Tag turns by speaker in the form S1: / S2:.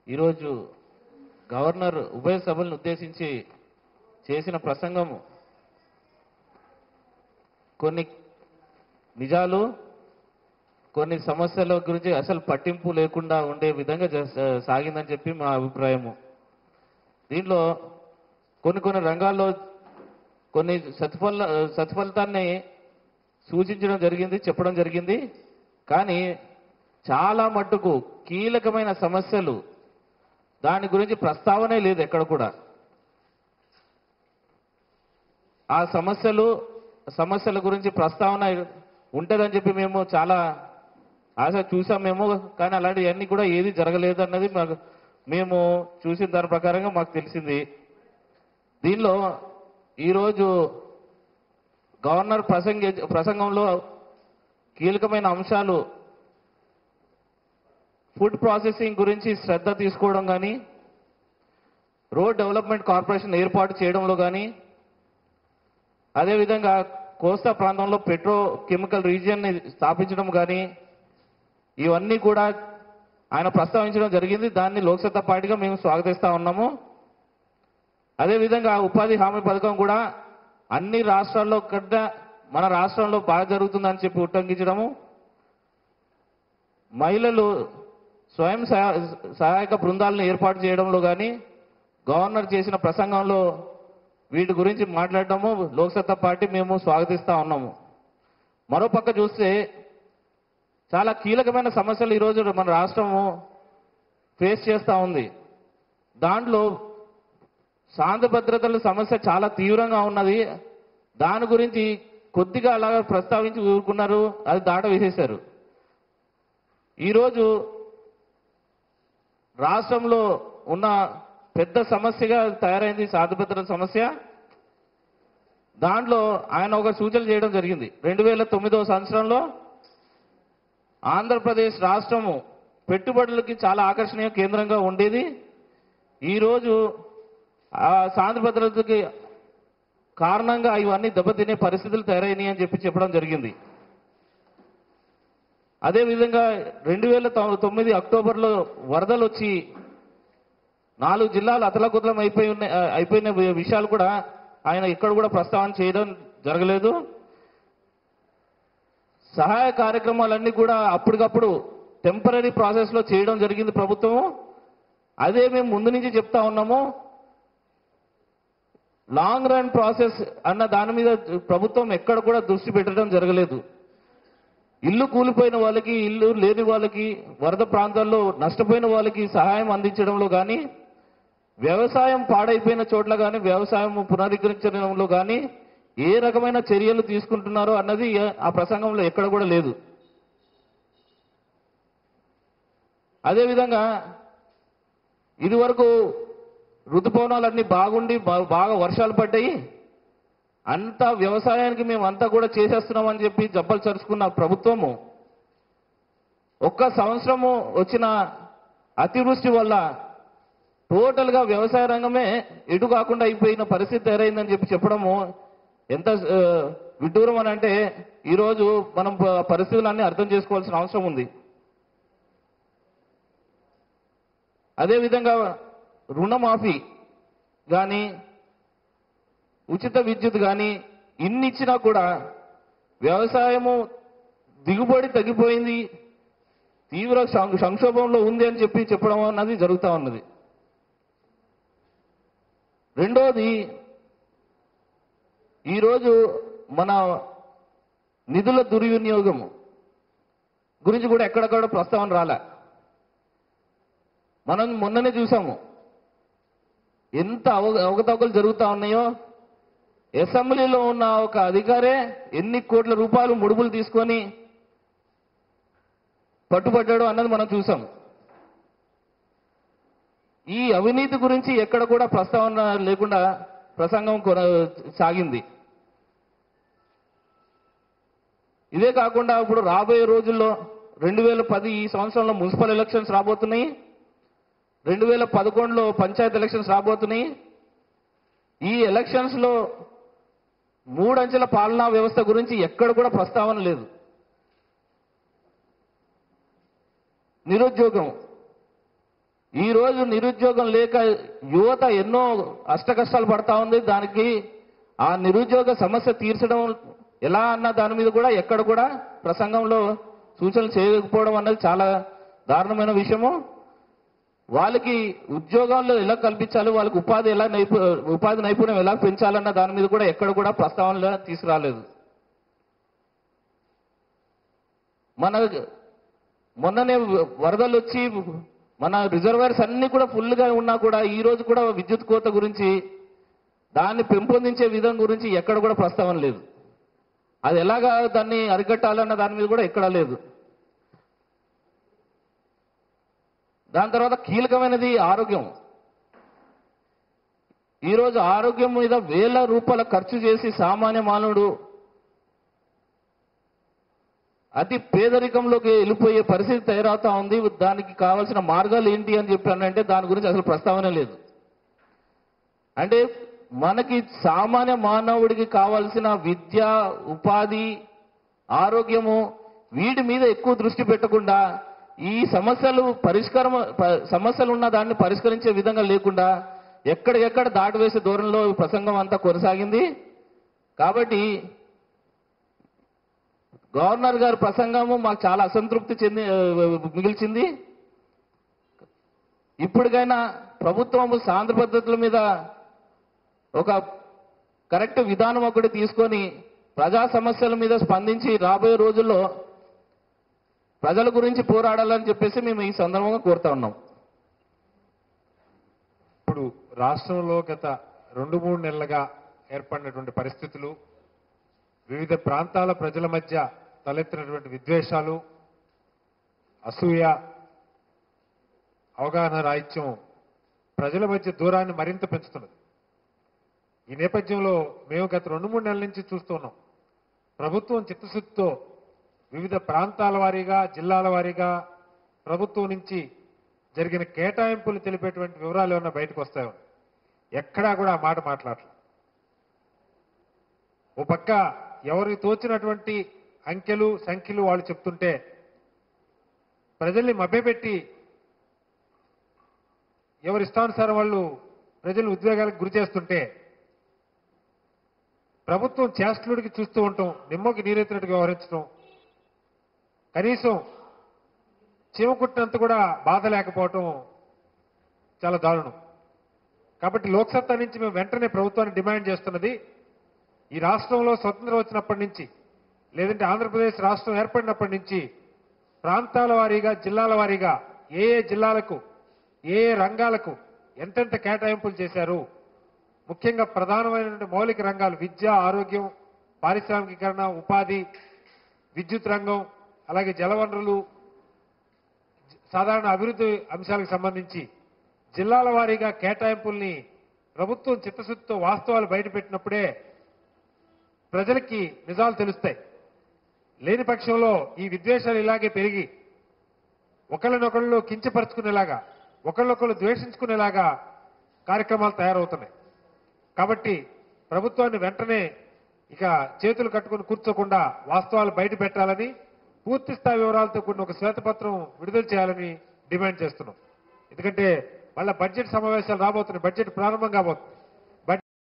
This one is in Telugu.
S1: ఈరోజు గవర్నర్ ఉభయ సభలను ఉద్దేశించి చేసిన ప్రసంగం కొన్ని నిజాలు కొన్ని సమస్యల గురించి అసలు పట్టింపు లేకుండా ఉండే విధంగా సాగిందని చెప్పి మా అభిప్రాయము. దీంట్లో కొన్ని రంగాల్లో కొన్ని సత్ఫలితాన్ని సూచించడం జరిగింది, చెప్పడం జరిగింది. కానీ చాలా మట్టుకు కీలకమైన సమస్యలు దాని గురించి ప్రస్తావనే లేదు ఎక్కడ కూడా. ఆ సమస్యల గురించి ప్రస్తావన ఉంటుందని చెప్పి మేము చాలా ఆశ చూసాం మేము. కానీ అలాంటివన్నీ కూడా ఏది జరగలేదు అన్నది మేము చూసిన దాని ప్రకారంగా మాకు తెలిసింది. దీనిలో ఈరోజు గవర్నర్ ప్రసంగంలో కీలకమైన అంశాలు ఫుడ్ ప్రాసెసింగ్ గురించి శ్రద్ధ తీసుకోవడం కానీ, రోడ్ డెవలప్మెంట్ కార్పొరేషన్ ఏర్పాటు చేయడంలో కానీ, అదేవిధంగా కోస్తా ప్రాంతంలో పెట్రోకెమికల్ రీజియన్ని స్థాపించడం కానీ, ఇవన్నీ కూడా ఆయన ప్రస్తావించడం జరిగింది. దాన్ని లోక్సత్తా పార్టీగా మేము స్వాగతిస్తా ఉన్నాము. అదేవిధంగా ఉపాధి హామీ పథకం కూడా అన్ని రాష్ట్రాల్లో కన్నా మన రాష్ట్రంలో బాగా జరుగుతుందని చెప్పి ఉట్టంకించడము, మహిళలు స్వయం సహాయక బృందాలను ఏర్పాటు చేయడంలో కానీ గవర్నర్ చేసిన ప్రసంగంలో వీటి గురించి మాట్లాడటము లోక్సత్తా పార్టీ మేము స్వాగతిస్తా ఉన్నాము. మరోపక్క చూస్తే చాలా కీలకమైన సమస్యలు ఈరోజు మన రాష్ట్రము ఫేస్ చేస్తూ ఉంది. దాంట్లో శాంతి భద్రతల సమస్య చాలా తీవ్రంగా ఉన్నది. దాని గురించి కొద్దిగా అలాగా ప్రస్తావించి ఊరుకున్నారు, అది దాట వేసేశారు. ఈరోజు రాష్ట్రంలో ఉన్న పెద్ద సమస్యగా తయారైంది శాంతి భద్రత సమస్య. దాంట్లో ఆయన ఒక సూచన చేయడం జరిగింది. 2009వ సంవత్సరంలో ఆంధ్రప్రదేశ్ రాష్ట్రము పెట్టుబడులకి చాలా ఆకర్షణీయ కేంద్రంగా ఉండేది. ఈరోజు ఆ శాంతి భద్రతకి కారణంగా ఇవన్నీ దెబ్బతినే పరిస్థితులు తయారైనాయి అని చెప్పడం జరిగింది. అదేవిధంగా 2009 అక్టోబర్లో వరదలు వచ్చి 4 జిల్లాలు అతలాకుతలం అయిపోయిన విషయాలు కూడా ఆయన ఎక్కడ కూడా ప్రస్తావన చేయడం జరగలేదు. సహాయ కార్యక్రమాలన్నీ కూడా అప్పటికప్పుడు టెంపరీ ప్రాసెస్లో చేయడం జరిగింది ప్రభుత్వం. అదే మేము ముందు నుంచి చెప్తా ఉన్నాము, లాంగ్ రన్ ప్రాసెస్ అన్న దాని మీద ప్రభుత్వం ఎక్కడ కూడా దృష్టి పెట్టడం జరగలేదు. ఇల్లు కూలిపోయిన వాళ్ళకి, ఇల్లు లేని వాళ్ళకి, వరద ప్రాంతాల్లో నష్టపోయిన వాళ్ళకి సహాయం అందించడంలో కానీ, వ్యవసాయం పాడైపోయిన చోట్ల కానీ వ్యవసాయం పునరుద్ధరించడంలో కానీ ఏ రకమైన చర్యలు తీసుకుంటున్నారో అన్నది ఆ ప్రసంగంలో ఎక్కడ కూడా లేదు. అదేవిధంగా ఇదివరకు ఋతుపవనాలన్నీ బాగుండి బాగా వర్షాలు పడ్డాయి, అంతా వ్యవసాయానికి మేము అంతా కూడా చేసేస్తున్నామని చెప్పి జబ్బలు చరుచుకున్న ప్రభుత్వము ఒక్క సంవత్సరము వచ్చిన అతివృష్టి వల్ల టోటల్గా వ్యవసాయ రంగమే ఎటు కాకుండా అయిపోయిన పరిస్థితి తయారైందని చెప్పడము ఎంత విడ్డూరం అని అంటే ఈరోజు మనం పరిస్థితులన్నీ అర్థం చేసుకోవాల్సిన అవసరం ఉంది. అదేవిధంగా రుణమాఫీ కానీ, ఉచిత విద్యుత్ కానీ ఇన్ని ఇచ్చినా కూడా వ్యవసాయము దిగుబడి తగ్గిపోయింది, తీవ్ర సంక్షోభంలో ఉంది అని చెప్పడం అన్నది జరుగుతూ ఉన్నది. రెండోది, ఈరోజు మన నిధుల దుర్వినియోగం గురించి కూడా ఎక్కడెక్కడ ప్రస్తావన రాలే. మనం మొన్ననే చూసాము ఎంత అవకతవకలు జరుగుతూ ఉన్నాయో. అసెంబ్లీలో ఉన్న ఒక అధికారే ఎన్ని కోట్ల రూపాయలు ముడుపులు తీసుకొని పట్టుబడ్డాడు అన్నది మనం చూసాం. ఈ అవినీతి గురించి ఎక్కడ కూడా ప్రస్తావన లేకుండా ప్రసంగం సాగింది. ఇదే కాకుండా ఇప్పుడు రాబోయే రోజుల్లో 2010 ఈ సంవత్సరంలో మున్సిపల్ ఎలక్షన్స్ రాబోతున్నాయి, 2011లో పంచాయత్ ఎలక్షన్స్ రాబోతున్నాయి. ఈ ఎలక్షన్స్ లో 3 అంచెల పాలనా వ్యవస్థ గురించి ఎక్కడ కూడా ప్రస్తావన లేదు. నిరుద్యోగం, ఈ రోజు నిరుద్యోగం లేక యువత ఎన్నో అష్టకష్టాలు పడతా ఉంది. దానికి ఆ నిరుద్యోగ సమస్య తీర్చడం ఎలా అన్న దాని మీద కూడా ఎక్కడ కూడా ప్రసంగంలో సూచనలు చేయకపోవడం అన్నది చాలా దారుణమైన విషయము. వాళ్ళకి ఉద్యోగాల్లో ఎలా కల్పించాలి, వాళ్ళకి ఉపాధి నైపుణ్యం ఎలా పెంచాలన్న దాని మీద కూడా ఎక్కడ కూడా ప్రస్తావనలో తీసుకురాలేదు. మొన్ననే వరదలు వచ్చి మన రిజర్వాయర్స్ అన్ని కూడా ఫుల్గా ఉన్నా కూడా ఈ రోజు కూడా విద్యుత్ కోత గురించి, దాన్ని పెంపొందించే విధం గురించి ఎక్కడ కూడా ప్రస్తావన లేదు. అది ఎలాగా దాన్ని అరికట్టాలన్న దాని మీద కూడా ఎక్కడా లేదు. దాని తర్వాత కీలకమైనది ఆరోగ్యం. ఈరోజు ఆరోగ్యం మీద వేల రూపాయల ఖర్చు చేసి సామాన్య మానవుడు అతి పేదరికంలోకి వెళ్ళిపోయే పరిస్థితి తయారవుతా ఉంది. దానికి కావాల్సిన మార్గాలు ఏంటి అని చెప్పానంటే దాని గురించి అసలు ప్రస్తావన లేదు. అంటే మనకి సామాన్య మానవుడికి కావాల్సిన విద్య, ఉపాధి, ఆరోగ్యము వీటి మీద ఎక్కువ దృష్టి పెట్టకుండా ఈ సమస్యలు ఉన్న దాన్ని పరిష్కరించే విధంగా లేకుండా ఎక్కడికెక్కడ దాటివేసే ధోరణిలో ప్రసంగం అంతా కొనసాగింది. కాబట్టి గవర్నర్ గారి ప్రసంగము మాకు చాలా అసంతృప్తి మిగిల్చింది. ఇప్పటికైనా ప్రభుత్వము సాంద్ర పద్ధతుల మీద ఒక కరెక్ట్ విధానం ఒకటి తీసుకొని ప్రజా సమస్యల మీద స్పందించి రాబోయే రోజుల్లో ప్రజల గురించి పోరాడాలని చెప్పేసి మేము ఈ సందర్భంగా కోరుతా ఉన్నాం.
S2: ఇప్పుడు రాష్ట్రంలో గత 2-3 నెలలుగా ఏర్పడినటువంటి పరిస్థితులు, వివిధ ప్రాంతాల ప్రజల మధ్య తలెత్తినటువంటి విద్వేషాలు, అసూయ, అవగాహన రాహిత్యం ప్రజల మధ్య దూరాన్ని మరింత పెంచుతున్నది. ఈ నేపథ్యంలో మేము గత 2-3 నెలల నుంచి చూస్తున్నాం. ప్రభుత్వం చిత్తశుద్ధితో వివిధ ప్రాంతాల వారీగా, జిల్లాల వారీగా ప్రభుత్వం నుంచి జరిగిన కేటాయింపులు తెలిపేటువంటి వివరాలు ఏమన్నా బయటకు వస్తాయో ఎక్కడా కూడా ఆ మాట మాట్లాడలేదు. ఓ పక్క ఎవరికి తోచినటువంటి అంకెలు, సంఖ్యలు వాళ్ళు చెప్తుంటే ప్రజల్ని మభ్యపెట్టి ఎవరి ఇష్టానుసారం వాళ్ళు ప్రజలు ఉద్వేగాలకు గురి చేస్తుంటే ప్రభుత్వం చేష్టలుడికి చూస్తూ ఉంటాం, నిమ్మకి నీరెత్తినట్టుగా వ్యవహరించడం, కనీసం చీమ కుట్టినంత కూడా బాధ లేకపోవటం చాలా దారుణం. కాబట్టి లోక్సత్తా నుంచి మేము వెంటనే ప్రభుత్వాన్ని డిమాండ్ చేస్తున్నది, ఈ రాష్ట్రంలో స్వతంత్రం వచ్చినప్పటి నుంచి, లేదంటే ఆంధ్రప్రదేశ్ రాష్ట్రం ఏర్పడినప్పటి నుంచి ప్రాంతాల వారీగా, జిల్లాల వారీగా ఏ ఏ జిల్లాలకు, ఏ ఏ రంగాలకు ఎంతెంత కేటాయింపులు చేశారు, ముఖ్యంగా ప్రధానమైనటువంటి మౌలిక రంగాలు విద్య, ఆరోగ్యం, పారిశ్రామికీకరణ, ఉపాధి, విద్యుత్ రంగం, అలాగే జలవనరులు, సాధారణ అభివృద్ధి అంశాలకు సంబంధించి జిల్లాల వారీగా కేటాయింపుల్ని ప్రభుత్వం చిత్తశుద్ధితో వాస్తవాలు బయటపెట్టినప్పుడే ప్రజలకి నిజాలు తెలుస్తాయి. లేని పక్షంలో ఈ విద్వేషాలు ఇలాగే పెరిగి ఒకళ్ళనొకళ్ళు కించపరుచుకునేలాగా, ఒకళ్ళొకళ్ళు ద్వేషించుకునేలాగా కార్యక్రమాలు తయారవుతున్నాయి. కాబట్టి ప్రభుత్వాన్ని వెంటనే ఇక చేతులు కట్టుకుని కూర్చోకుండా వాస్తవాలు బయట పెట్టాలని, పూర్తి స్థాయి వివరాలతో కూడిన ఒక శ్వేతపత్రం విడుదల చేయాలని డిమాండ్ చేస్తున్నాం. ఎందుకంటే మళ్ళా బడ్జెట్ సమావేశాలు రాబోతున్నాయి, బడ్జెట్ ప్రారంభం కాబోతుంది.